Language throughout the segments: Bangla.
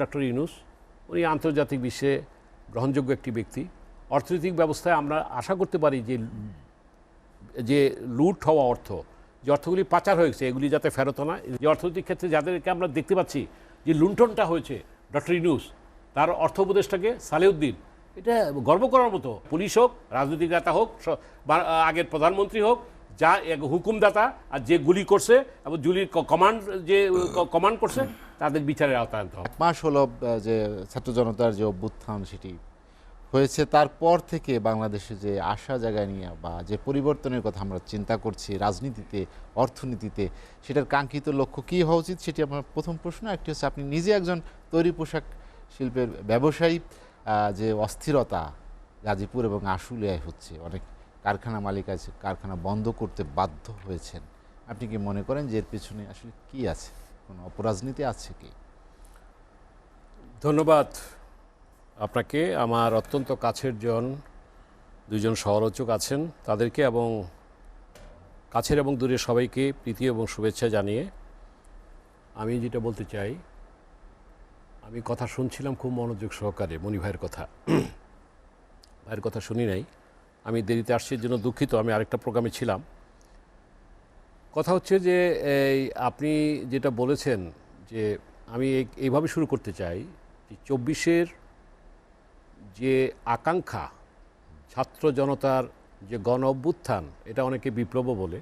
ডক্টর ইউনূস উনি আন্তর্জাতিক বিশ্বে গ্রহণযোগ্য একটি ব্যক্তি। অর্থনৈতিক ব্যবস্থায় আমরা আশা করতে পারি যে যে লুট হওয়া অর্থ, যে অর্থগুলি পাচার হয়েছে, এগুলি যাতে ফেরত না। যে অর্থনৈতিক ক্ষেত্রে যাদেরকে আমরা দেখতে পাচ্ছি যে লুণ্ঠনটা হয়েছে, ডক্টর ইউনূস, তার অর্থ উপদেষ্টাকে সালেউদ্দিন, এটা গর্ব করার মতো। পুলিশ হোক, রাজনৈতিক নেতা হোক, আগের প্রধানমন্ত্রী হোক, যা হুকুমদাতা আর যে গুলি করছে এবং গুলির কমান্ড করছে, তাদের বিচারের আওতায় আনতে হবে। এক মাস হলো যে ছাত্র জনতার যে অভ্যুত্থান সেটি হয়েছে, তারপর থেকে বাংলাদেশে যে আশা জায়গা নিয়ে বা যে পরিবর্তনের কথা আমরা চিন্তা করছি রাজনীতিতে, অর্থনীতিতে, সেটার কাঙ্ক্ষিত লক্ষ্য কী হওয়া উচিত, সেটি আমার প্রথম প্রশ্ন। একটি হচ্ছে, আপনি নিজে একজন তৈরি পোশাক শিল্পের ব্যবসায়ী, যে অস্থিরতা গাজীপুর এবং আশুলিয়ায় হচ্ছে, অনেক কারখানা মালিক আছে, কারখানা বন্ধ করতে বাধ্য হয়েছেন, আপনি কি মনে করেন যে এর পেছনে আসলে কি আছে, কোনো অপরাজনীতি আছে কি? ধন্যবাদ আপনাকে। আমার অত্যন্ত কাছের দুজন সমালোচক আছেন, তাদেরকে এবং কাছের এবং দূরের সবাইকে প্রীতি এবং শুভেচ্ছা জানিয়ে আমি যেটা বলতে চাই, আমি কথা শুনছিলাম খুব মনোযোগ সহকারে, মনি ভাইয়ের কথা শুনি নাই। আমি দেরিতে আসছি এর জন্য দুঃখিত, আমি আরেকটা প্রোগ্রামে ছিলাম। কথা হচ্ছে যে আপনি যেটা বলেছেন, যে আমি এইভাবে শুরু করতে চাই যে 24-এর যে আকাঙ্ক্ষা, ছাত্র জনতার যে গণ অভ্যুত্থান, এটা অনেকে বিপ্লব বলে।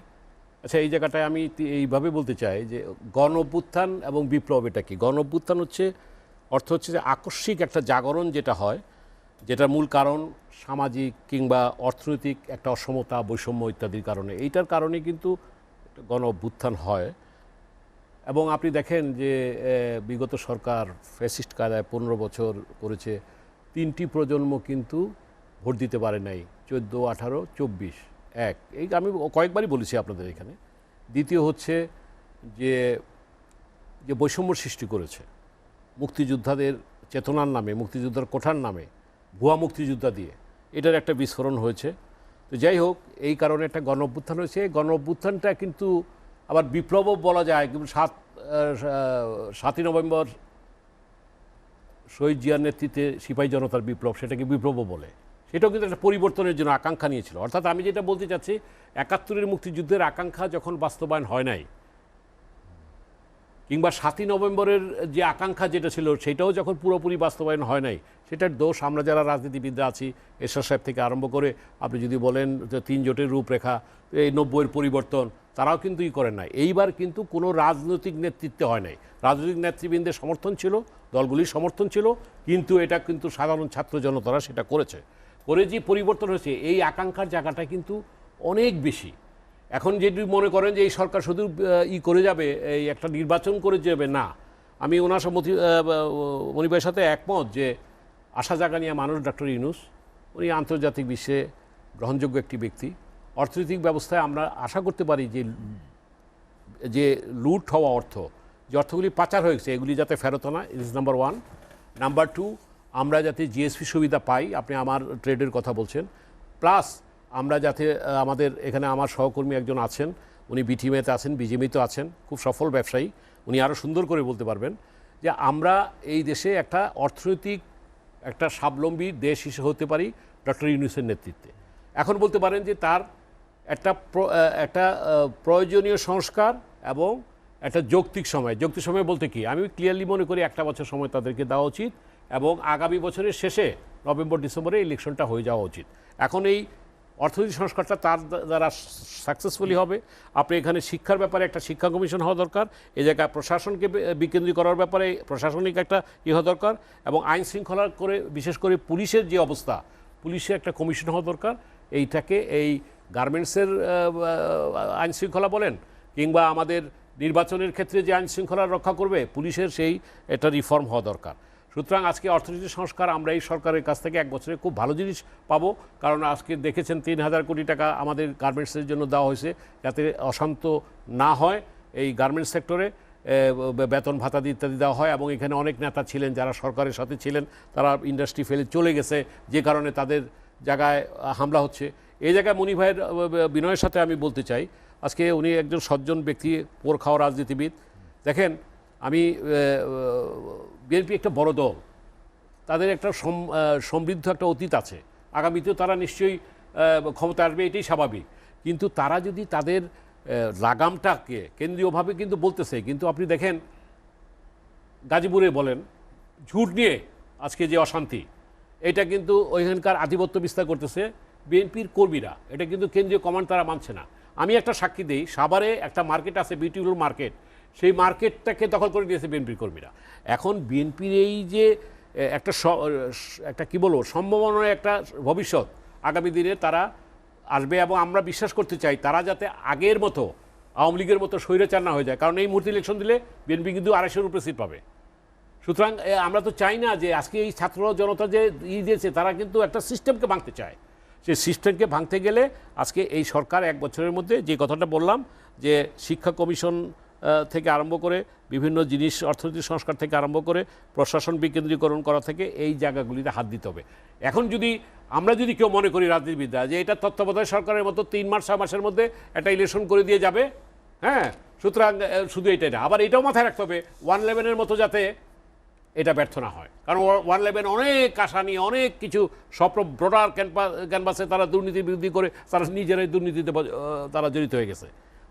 আচ্ছা, এই জায়গাটায় আমি এইভাবে বলতে চাই যে গণ অভ্যুত্থান এবং বিপ্লব এটা কি? গণ অভ্যুত্থান অর্থ হচ্ছে যে আকস্মিক একটা জাগরণ যেটা হয়, যেটার মূল কারণ সামাজিক কিংবা অর্থনৈতিক একটা অসমতা, বৈষম্য ইত্যাদির কারণে। এইটার কারণে কিন্তু গণ অভ্যুত্থান হয়। এবং আপনি দেখেন যে বিগত সরকার ফ্যাসিস্ট কায়দায় 15 বছর করেছে, 3টি প্রজন্ম কিন্তু ভোট দিতে পারে নাই, 14, 18, 24, এই আমি কয়েকবারই বলেছি আপনাদের এখানে। দ্বিতীয় হচ্ছে যে বৈষম্য সৃষ্টি করেছে মুক্তিযোদ্ধাদের চেতনার নামে, মুক্তিযোদ্ধার কোঠার নামে, ভুয়া মুক্তিযোদ্ধা দিয়ে, এটার একটা বিস্ফোরণ হয়েছে। তো যাই হোক, এই কারণে একটা গণ অভ্যুত্থান হয়েছে। গণ অভ্যুত্থানটা কিন্তু আবার বিপ্লবও বলা যায়, কিন্তু 7ই নভেম্বর শহীদ জিয়ার নেতৃত্বে সিপাহী জনতার বিপ্লব, সেটাকে বিপ্লবও বলে। সেটাও কিন্তু একটা পরিবর্তনের জন্য আকাঙ্ক্ষা নিয়েছিল। অর্থাৎ আমি যেটা বলতে চাচ্ছি, 71-এর মুক্তিযুদ্ধের আকাঙ্ক্ষা যখন বাস্তবায়ন হয় নাই, কিংবা 7ই নভেম্বরের যে আকাঙ্ক্ষা যেটা ছিল, সেটাও যখন পুরোপুরি বাস্তবায়ন হয় নাই, সেটার দোষ আমরা যারা রাজনীতিবিদরা আছি, এরশাদ সাহেব থেকে আরম্ভ করে, আপনি যদি বলেন যে 3 জোটের রূপরেখা, এই 90-এর পরিবর্তন, তারাও কিন্তু করেন নাই। এইবার কিন্তু কোনো রাজনৈতিক নেতৃত্বে হয় নাই। রাজনৈতিক নেতৃবৃন্দের সমর্থন ছিল, দলগুলির সমর্থন ছিল, কিন্তু এটা কিন্তু সাধারণ ছাত্র জনতারা সেটা করেছে। করে যে পরিবর্তন হয়েছে, এই আকাঙ্ক্ষার জায়গাটা কিন্তু অনেক বেশি। এখন যদি মনে করেন যে এই সরকার শুধু করে যাবে, এই একটা নির্বাচন করে যাবে, না। আমি ওনার মনিভাইয়ের সাথে একমত যে আশা জাগা নিয়ে মানুষ ডক্টর ইউনূস, উনি আন্তর্জাতিক বিশ্বে গ্রহণযোগ্য একটি ব্যক্তি। অর্থনৈতিক ব্যবস্থায় আমরা আশা করতে পারি যে লুট হওয়া অর্থ, যে অর্থগুলি পাচার হয়েছে, এগুলি যাতে ফেরত না, ইজ নাম্বার 1। নাম্বার 2, আমরা যাতে জিএসপি সুবিধা পাই, আপনি আমার ট্রেডের কথা বলছেন, প্লাস আমরা যাতে আমাদের এখানে আমার সহকর্মী একজন আছেন, উনি বিটিএমএতে আছেন, বিজিএমইতে আছেন, খুব সফল ব্যবসায়ী, উনি আরও সুন্দর করে বলতে পারবেন যে আমরা এই দেশে একটা অর্থনৈতিক একটা স্বাবলম্বী দেশ হিসেবে হতে পারি ডক্টর ইউনূসের নেতৃত্বে। এখন বলতে পারেন যে তার একটা প্রয়োজনীয় সংস্কার এবং একটা যৌক্তিক সময় বলতে কি, আমি ক্লিয়ারলি মনে করি 1 বছর সময় তাদেরকে দেওয়া উচিত এবং আগামী বছরের শেষে নভেম্বর-ডিসেম্বরে ইলেকশনটা হয়ে যাওয়া উচিত। এখন এই অর্থনৈতিক সংস্কারটা তার দ্বারা সাকসেসফুলি হবে। আপনি এখানে শিক্ষার ব্যাপারে একটা শিক্ষা কমিশন হওয়া দরকার, এই জায়গায় প্রশাসনকে বিকেন্দ্রীকরণ করার ব্যাপারে প্রশাসনিক একটা হওয়া দরকার, এবং আইন শৃঙ্খলা করে বিশেষ করে পুলিশের যে অবস্থা, পুলিশের একটা কমিশন হওয়া দরকার। এইটাকে এই গার্মেন্টসের আইন শৃঙ্খলা বলেন, কিংবা আমাদের নির্বাচনের ক্ষেত্রে যে আইন শৃঙ্খলা রক্ষা করবে পুলিশের, এটা রিফর্ম হওয়া দরকার। সুতরাং আজকে অর্থনৈতিক সংস্কার আমরা এই সরকারের কাছ থেকে 1 বছরে খুব ভালো জিনিস পাবো, কারণ আজকে দেখেছেন 3000 কোটি টাকা আমাদের গার্মেন্টসের জন্য দেওয়া হয়েছে, যাতে অশান্ত না হয় এই গার্মেন্টস সেক্টরে, বেতন ভাতা ইত্যাদি দেওয়া হয়। এবং এখানে অনেক নেতা ছিলেন যারা সরকারের সাথে ছিলেন, তারা ইন্ডাস্ট্রি ফেলে চলে গেছে, যে কারণে তাদের জায়গায় হামলা হচ্ছে। এই জায়গায় মনি ভাইয়ের বিনয়ের সাথে আমি বলতে চাই, আজকে উনি একজন সজ্জন ব্যক্তি, পোর খাওয়া রাজনীতিবিদ। দেখেন, আমি বিএনপি একটা বড় দল, তাদের একটা সমৃদ্ধ একটা অতীত আছে, আগামীতেও তারা নিশ্চয়ই ক্ষমতা আসবে, এটাই স্বাভাবিক। কিন্তু তারা যদি তাদের লাগামটাকে কেন্দ্রীয়ভাবে কিন্তু বলতেছে, কিন্তু আপনি দেখেন গাজীপুরে বলেন ঝুট নিয়ে আজকে যে অশান্তি, এটা কিন্তু ওইখানকার আধিপত্য বিস্তার করতেছে বিএনপির কর্মীরা, এটা কিন্তু কেন্দ্রীয় কমান্ড তারা মানছে না। আমি একটা সাক্ষী দিই, সাভারে একটা মার্কেট আছে, বিউটিফুল মার্কেট, সেই মার্কেটটাকে দখল করে দিয়েছে বিএনপির কর্মীরা। এখন বিএনপির এই যে একটা কি বলবো সম্ভাবনার একটা ভবিষ্যৎ আগামী দিনে তারা আসবে, এবং আমরা বিশ্বাস করতে চাই তারা যাতে আগের মতো আওয়ামী লীগের মতো স্বৈরাচার না হয়ে যায়, কারণ এই মুহূর্তে ইলেকশন দিলে বিএনপি কিন্তু 250-এর উপরে সিট পাবে। সুতরাং আমরা তো চাই না যে আজকে এই ছাত্র জনতা যে দিয়েছে তারা কিন্তু একটা সিস্টেমকে ভাঙতে চায়। সেই সিস্টেমকে ভাঙতে গেলে আজকে এই সরকার 1 বছরের মধ্যে যে কথাটা বললাম যে শিক্ষা কমিশন থেকে আরম্ভ করে বিভিন্ন জিনিস, অর্থনৈতিক সংস্কার থেকে আরম্ভ করে প্রশাসন বিকেন্দ্রীকরণ করা থেকে এই জায়গাগুলিতে হাত দিতে হবে। এখন যদি আমরা যদি কেউ মনে করি রাজনীতিবিদরা যে এটা তত্ত্বাবধায়ক সরকারের মতো 3 মাস 6 মাসের মধ্যে একটা ইলেকশন করে দিয়ে যাবে, হ্যাঁ, সুতরাং শুধু এটাই না, আবার এটাও মাথায় রাখতে হবে 111-এর মতো যাতে এটা ব্যর্থ না হয়। কারণ 111 অনেক আশা নিয়ে অনেক কিছু স্বপ্ন ব্রডার ক্যানভাসে তারা দুর্নীতির বিরোধী করে তারা নিজেরাই দুর্নীতিতে তারা জড়িত হয়ে গেছে।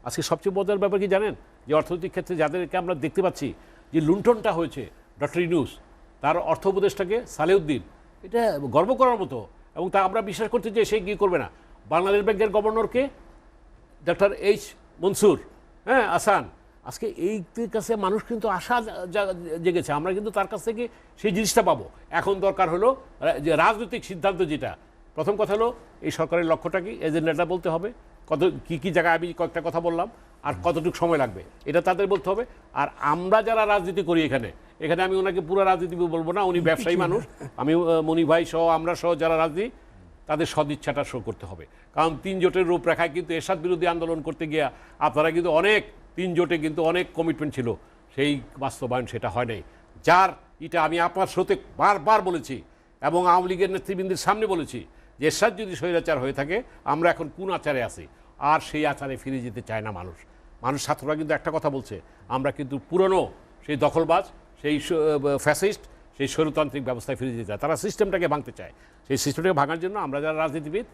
আজকে সবচেয়ে মজার ব্যাপার কি জানেন, যে অর্থনৈতিক ক্ষেত্রে যাদেরকে আমরা দেখতে পাচ্ছি যে লুণ্ঠনটা হয়েছে, ডক্টর ইউনূস, তার অর্থ উপদেষ্টাকে সালেউদ্দিন, এটা গর্ব করার মতো, এবং তা আমরা বিশ্বাস করতে যে সে কী করবে না। বাংলাদেশ ব্যাংকের গভর্নরকে ডক্টর এইচ মনসুর, হ্যাঁ, আসান, আজকে এই কাছে মানুষ কিন্তু আশা জেগেছে, আমরা কিন্তু তার কাছ থেকে সেই জিনিসটা পাবো। এখন দরকার হলো যে রাজনৈতিক সিদ্ধান্ত, যেটা প্রথম কথা হলো এই সরকারের লক্ষ্যটা কি, এজেন্ডাটা বলতে হবে, কত কী জায়গায় আমি কয়েকটা কথা বললাম আর কতটুকু সময় লাগবে এটা তাদের বলতে হবে। আর আমরা যারা রাজনীতি করি এখানে আমি ওনাকে পুরো রাজনীতি বলবো না, উনি ব্যবসায়ী মানুষ, আমি মনি ভাই সহ আমরা সহ যারা রাজনীতি, তাদের সদিচ্ছাটা শো করতে হবে। কারণ 3 জোটের রূপরেখায় কিন্তু এরশাদ বিরোধী আন্দোলন করতে গিয়ে আপনারা কিন্তু অনেক 3 জোটে কিন্তু অনেক কমিটমেন্ট ছিল, সেই বাস্তবায়ন সেটা হয় নাই। যার এটা আমি আপনার সাথে বারবার বলেছি এবং আওয়ামী লীগের নেতৃবৃন্দের সামনে বলেছি যে এরশাদ যদি স্বৈরাচার হয়ে থাকে আমরা এখন কোন আচারে আছি, আর সেই আচারে ফিরে যেতে চায় না মানুষ। ছাত্ররা কিন্তু একটা কথা বলছে, আমরা কিন্তু পুরনো সেই দখলবাজ, সেই ফ্যাসিস্ট, সেই স্বৈরতান্ত্রিক ব্যবস্থায় ফিরে যেতে চায়, তারা সিস্টেমটাকে ভাঙতে চায়। সেই সিস্টেমটাকে ভাঙার জন্য আমরা যারা রাজনীতিবিদ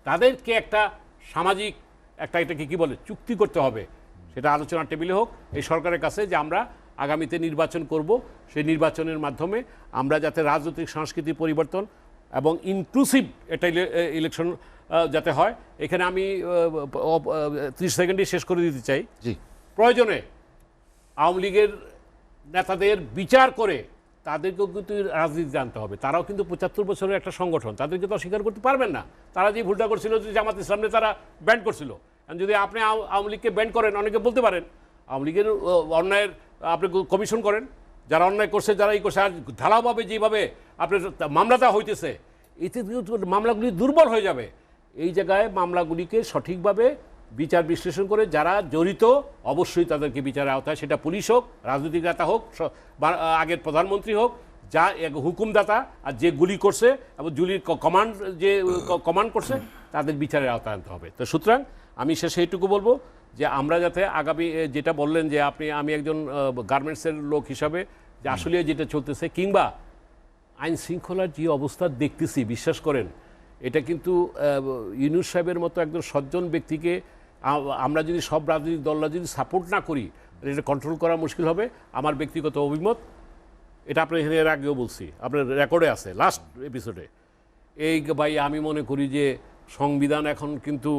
তাদেরকে একটা সামাজিক এটাকে কী বলে চুক্তি করতে হবে, সেটা আলোচনার টেবিলে হোক এই সরকারের কাছে, যে আমরা আগামীতে নির্বাচন করব, সেই নির্বাচনের মাধ্যমে আমরা যাতে রাজনৈতিক সংস্কৃতি পরিবর্তন এবং ইনক্লুসিভ একটা ইলেকশন যাতে হয়। এখানে আমি 30 সেকেন্ডে শেষ করে দিতে চাই। প্রয়োজনে আওয়ামী লীগের নেতাদের বিচার করে তাদেরকেও কিন্তু রাজনীতিতে আনতে হবে। তারাও কিন্তু 75 বছরের একটা সংগঠন, তাদেরকে তো অস্বীকার করতে পারবেন না। তারা যে ভুলটা করছিল যে জামাত ইসলামে তারা ব্যান্ড করছিল, যদি আপনি আওয়ামী লীগকে ব্যান্ড করেন, অনেকে বলতে পারেন আওয়ামী লীগের অন্যায়ের আপনি কমিশন করেন, যারা অন্যায় করছে যারা এই করছে, আর ঢালাওভাবে যেভাবে আপনার মামলাটা হইতেছে, এতে মামলাগুলি দুর্বল হয়ে যাবে। এই জায়গায় মামলাগুলিকে সঠিকভাবে বিচার বিশ্লেষণ করে যারা জড়িত অবশ্যই তাদেরকে বিচারের আওতায়, সেটা পুলিশ হোক, রাজনৈতিক নেতা হোক, আগের প্রধানমন্ত্রী হোক, যা হুকুমদাতা আর যে গুলি করছে এবং গুলির কমান্ড করছে, তাদের বিচারের আওতায় আনতে হবে। তো সুতরাং আমি শেষে এইটুকু বলবো যে আমরা যাতে আগামী যেটা বললেন যে আমি একজন গার্মেন্টসের লোক হিসাবে, যে আসলে যেটা চলতেছে কিংবা আইন শৃঙ্খলার যে অবস্থা দেখতেছি, বিশ্বাস করেন এটা কিন্তু ইউনূস সাহেবের মতো একজন সজ্জন ব্যক্তিকে আমরা যদি সব রাজনৈতিক দলরা যদি সাপোর্ট না করি, এটা কন্ট্রোল করা মুশকিল হবে। আমার ব্যক্তিগত অভিমত, এটা আপনার এখানে এর আগেও বলছি, আপনার রেকর্ডে আছে লাস্ট এপিসোডে, এই ভাই আমি মনে করি যে সংবিধান এখন কিন্তু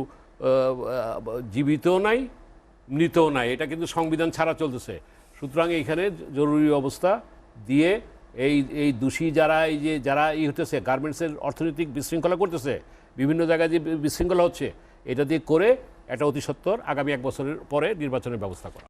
জীবিতও নাই, মৃতও নাই, এটা কিন্তু সংবিধান ছাড়া চলতেছে। সুতরাং এইখানে জরুরি অবস্থা দিয়ে এই দোষী যারা যারা হতেছে গার্মেন্টসের অর্থনৈতিক বিশৃঙ্খলা করতেছে, বিভিন্ন জায়গায় যে বিশৃঙ্খলা হচ্ছে, এটা দিয়ে করে একটা অতি সত্বর আগামী 1 বছরের পরে নির্বাচনের ব্যবস্থা করা।